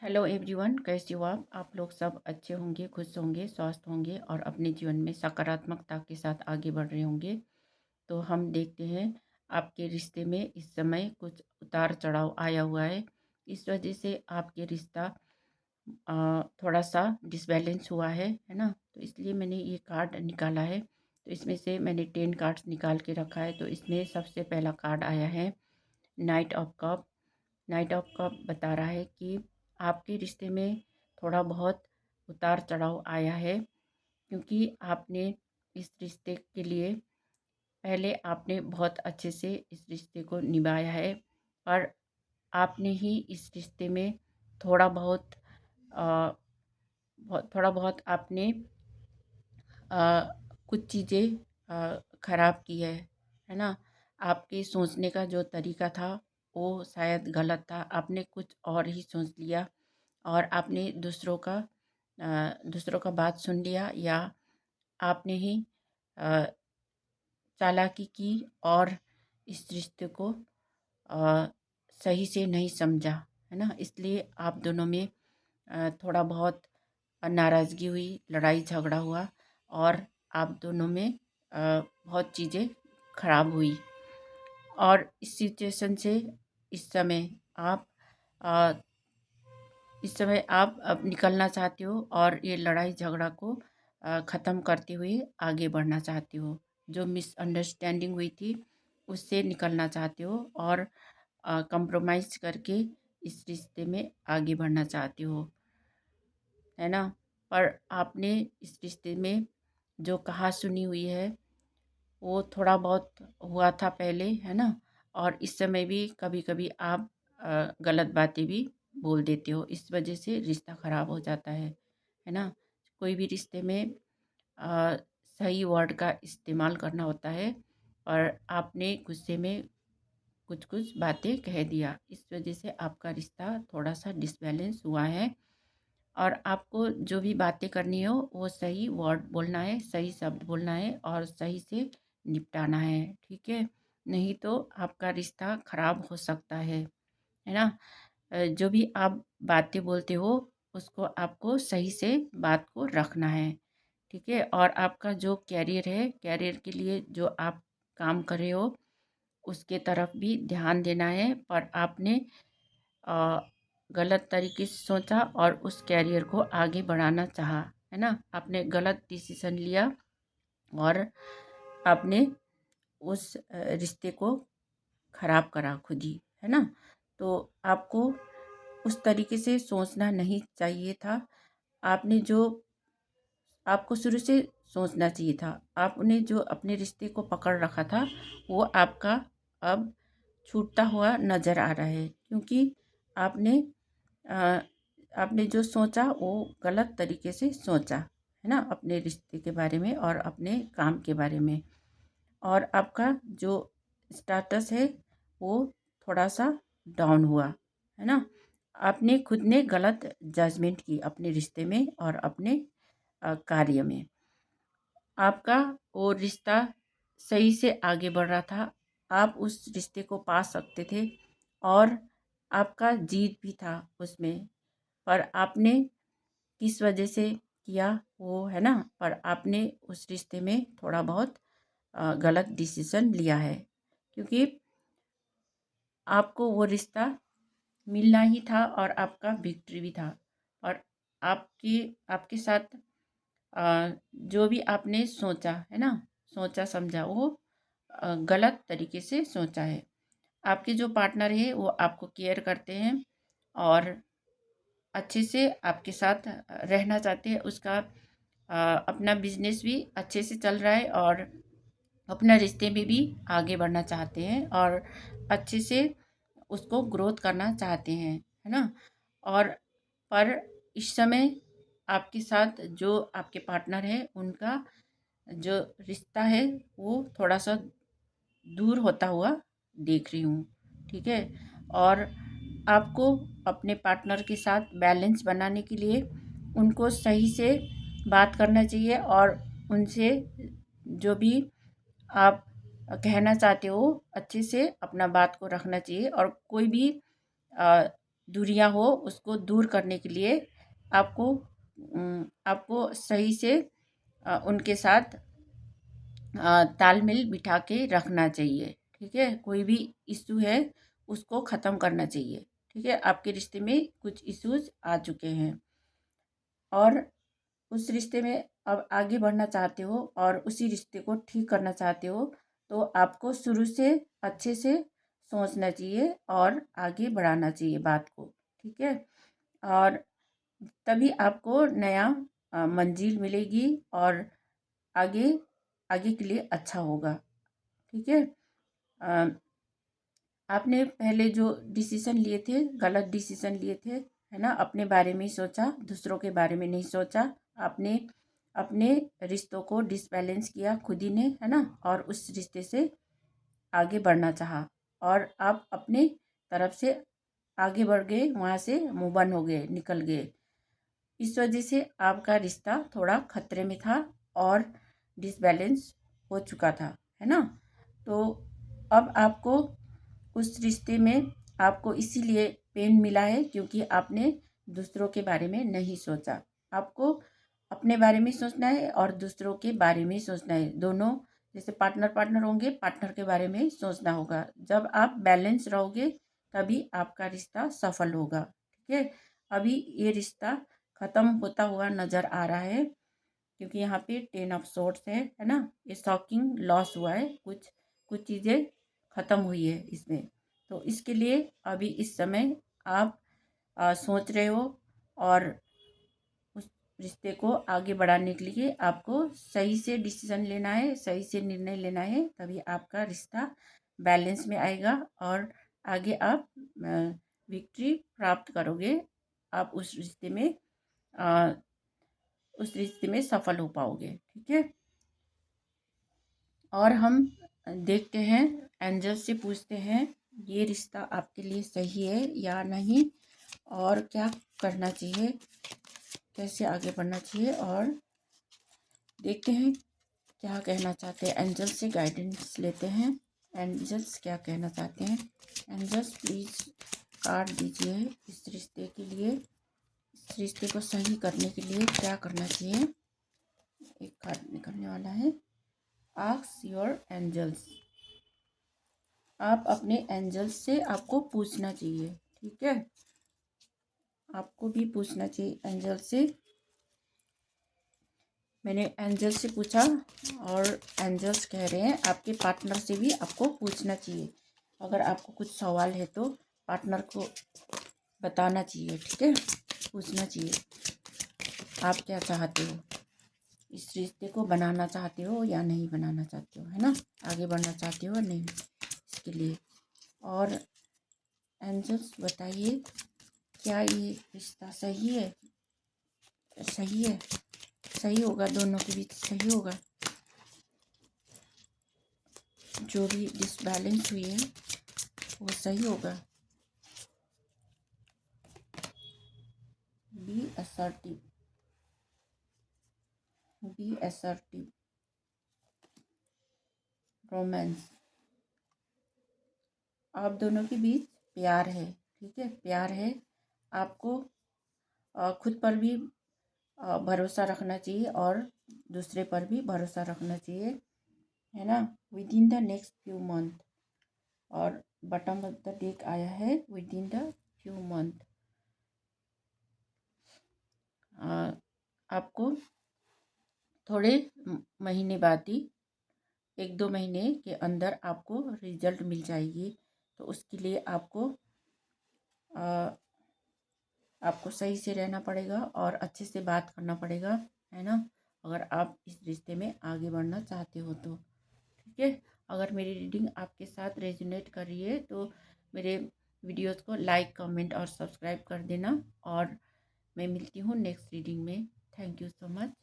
Hello everyone, कैसे हो आप लोग सब अच्छे होंगे, खुश होंगे, स्वस्थ होंगे और अपने जीवन में सकारात्मकता के साथ आगे बढ़ रहे होंगे। तो हम देखते हैं आपके रिश्ते में इस समय कुछ उतार चढ़ाव आया हुआ है। इस वजह से आपके रिश्ता थोड़ा सा डिसबैलेंस हुआ है ना। तो इसलिए मैंने ये कार्ड निकाला है। तो इसमें से मैंने 10 कार्ड्स निकाल के रखा है। तो इसमें सबसे पहला कार्ड आया है night of cup. Night of cup बता रहा है कि आपके रिश्ते में थोड़ा बहुत उतार चढ़ाव आया है, क्योंकि आपने इस रिश्ते के लिए पहले आपने बहुत अच्छे से इस रिश्ते को निभाया है, पर आपने ही इस रिश्ते में थोड़ा बहुत अ, थोड़ा बहुत आपने कुछ चीज़ें ख़राब की है ना। आपके सोचने का जो तरीका था वो शायद गलत था। आपने कुछ और ही सोच लिया और आपने दूसरों का बात सुन लिया, या आपने ही अ, चालाकी की और इस रिश्ते को अ, सही से नहीं समझा, है ना। इसलिए आप दोनों में थोड़ा बहुत नाराज़गी हुई, लड़ाई झगड़ा हुआ और आप दोनों में बहुत चीज़ें खराब हुई। और इस सिचुएशन से इस समय आप अ, इस समय आप अब निकलना चाहते हो और ये लड़ाई झगड़ा को ख़त्म करते हुए आगे बढ़ना चाहते हो। जो मिसअंडरस्टैंडिंग हुई थी उससे निकलना चाहते हो और कंप्रोमाइज़ करके इस रिश्ते में आगे बढ़ना चाहते हो, है ना। पर आपने इस रिश्ते में जो कहा सुनी हुई है वो थोड़ा बहुत हुआ था पहले, है ना। और इस समय भी कभी कभी आप गलत बातें भी बोल देते हो, इस वजह से रिश्ता ख़राब हो जाता है ना। कोई भी रिश्ते में अ, सही वर्ड का इस्तेमाल करना होता है, और आपने गुस्से में कुछ कुछ बातें कह दिया, इस वजह से आपका रिश्ता थोड़ा सा डिसबैलेंस हुआ है। और आपको जो भी बातें करनी हो वो सही वर्ड बोलना है, सही शब्द बोलना है और सही से निपटाना है, ठीक है। नहीं तो आपका रिश्ता खराब हो सकता है ना। जो भी आप बातें बोलते हो उसको आपको सही से बात को रखना है, ठीक है। और आपका जो कैरियर है, कैरियर के लिए जो आप काम कर रहे हो उसके तरफ भी ध्यान देना है। पर आपने अ, गलत तरीके से सोचा और उस कैरियर को आगे बढ़ाना चाहा, है ना। आपने गलत डिसीजन लिया और आपने उस रिश्ते को खराब करा खुद ही, है ना। तो आपको उस तरीके से सोचना नहीं चाहिए था। आपने जो आपको शुरू से सोचना चाहिए था। आपने जो अपने रिश्ते को पकड़ रखा था वो आपका अब छूटता हुआ नज़र आ रहा है, क्योंकि आपने अ, आपने जो सोचा वो गलत तरीके से सोचा, है ना, अपने रिश्ते के बारे में और अपने काम के बारे में। और आपका जो स्टेटस है वो थोड़ा सा डाउन हुआ, है ना। आपने खुद ने गलत जजमेंट की अपने रिश्ते में और अपने कार्य में। आपका वो रिश्ता सही से आगे बढ़ रहा था, आप उस रिश्ते को पा सकते थे और आपका जीत भी था उसमें। पर आपने किस वजह से किया वो, है ना। पर आपने उस रिश्ते में थोड़ा बहुत गलत डिसीजन लिया है, क्योंकि आपको वो रिश्ता मिलना ही था और आपका विक्ट्री भी था। और आपकी आपके साथ जो भी आपने सोचा, है ना, सोचा समझा वो गलत तरीके से सोचा है। आपके जो पार्टनर है वो आपको केयर करते हैं और अच्छे से आपके साथ रहना चाहते हैं। उसका अपना बिजनेस भी अच्छे से चल रहा है और अपना रिश्ते में भी आगे बढ़ना चाहते हैं और अच्छे से उसको ग्रोथ करना चाहते हैं, है ना। और पर इस समय आपके साथ जो आपके पार्टनर है उनका जो रिश्ता है वो थोड़ा सा दूर होता हुआ देख रही हूँ, ठीक है। और आपको अपने पार्टनर के साथ बैलेंस बनाने के लिए उनको सही से बात करना चाहिए और उनसे जो भी आप कहना चाहते हो अच्छे से अपना बात को रखना चाहिए। और कोई भी दूरियां हो उसको दूर करने के लिए आपको आपको सही से उनके साथ तालमेल बिठा के रखना चाहिए। ठीक है, कोई भी इशू है उसको ख़त्म करना चाहिए। ठीक है, आपके रिश्ते में कुछ इश्यूज आ चुके हैं और उस रिश्ते में अब आगे बढ़ना चाहते हो और उसी रिश्ते को ठीक करना चाहते हो, तो आपको शुरू से अच्छे से सोचना चाहिए और आगे बढ़ाना चाहिए बात को। ठीक है, और तभी आपको नया मंजिल मिलेगी और आगे आगे के लिए अच्छा होगा। ठीक है, अ, आपने पहले जो डिसीजन लिए थे गलत डिसीजन लिए थे, है ना, अपने बारे में ही सोचा, दूसरों के बारे में नहीं सोचा। आपने अपने रिश्तों को डिसबैलेंस किया खुद ही ने, है ना, और उस रिश्ते से आगे बढ़ना चाहा और आप अपने तरफ से आगे बढ़ गए, वहाँ से मूव ऑन हो गए, निकल गए। इस वजह से आपका रिश्ता थोड़ा खतरे में था और डिसबैलेंस हो चुका था, है ना। तो अब आपको उस रिश्ते में आपको इसीलिए पेन मिला है क्योंकि आपने दूसरों के बारे में नहीं सोचा। आपको अपने बारे में सोचना है और दूसरों के बारे में सोचना है। दोनों जैसे पार्टनर पार्टनर होंगे, पार्टनर के बारे में सोचना होगा। जब आप बैलेंस रहोगे तभी आपका रिश्ता सफल होगा। ठीक है, अभी ये रिश्ता ख़त्म होता हुआ नज़र आ रहा है क्योंकि यहाँ पे 10 ऑफ सोर्ड्स है ना। ये शॉकिंग लॉस हुआ है, कुछ कुछ चीज़ें ख़त्म हुई है इसमें। तो इसके लिए अभी इस समय आप सोच रहे हो और उस रिश्ते को आगे बढ़ाने के लिए आपको सही से डिसीजन लेना है, सही से निर्णय लेना है, तभी आपका रिश्ता बैलेंस में आएगा और आगे आप विक्ट्री प्राप्त करोगे। आप उस रिश्ते में सफल हो पाओगे। ठीक है, और हम देखते हैं, एंजल से पूछते हैं ये रिश्ता आपके लिए सही है या नहीं और क्या करना चाहिए, कैसे आगे बढ़ना चाहिए, और देखते हैं क्या कहना चाहते हैं। एंजल्स से गाइडेंस लेते हैं, एंजल्स क्या कहना चाहते हैं। एंजल्स प्लीज़ कार्ड दीजिए इस रिश्ते के लिए, इस रिश्ते को सही करने के लिए क्या करना चाहिए। एक कार्ड निकलने वाला है, आस्क योर एंजल्स। आप अपने एंजल्स से आपको पूछना चाहिए। ठीक है, आपको भी पूछना चाहिए एंजल से। मैंने एंजल से पूछा और एंजल्स कह रहे हैं आपके पार्टनर से भी आपको पूछना चाहिए। अगर आपको कुछ सवाल है तो पार्टनर को बताना चाहिए। ठीक है, पूछना चाहिए आप क्या चाहते हो, इस रिश्ते को बनाना चाहते हो या नहीं बनाना चाहते हो, है ना, आगे बढ़ना चाहते हो नहीं, इसके लिए। और एंजल्स बताइए क्या ये रिश्ता सही है, सही है, सही होगा, दोनों के बीच सही होगा। जो भी डिसबैलेंस हुई है वो सही होगा। Be assertive, be assertive, romance. आप दोनों के बीच प्यार है। ठीक है, प्यार है। आपको खुद पर भी भरोसा रखना चाहिए और दूसरे पर भी भरोसा रखना चाहिए, है ना। With in the next few month, और बॉटम ऑफ द डेक आया है with in the few month. आपको थोड़े महीने बाद ही, 1-2 महीने के अंदर आपको रिजल्ट मिल जाएगी। तो उसके लिए आपको सही से रहना पड़ेगा और अच्छे से बात करना पड़ेगा, है ना, अगर आप इस रिश्ते में आगे बढ़ना चाहते हो तो। ठीक है, अगर मेरी रीडिंग आपके साथ रेजोनेट कर रही है तो मेरे वीडियोस को लाइक, कमेंट और सब्सक्राइब कर देना। और मैं मिलती हूँ नेक्स्ट रीडिंग में। Thank you so much.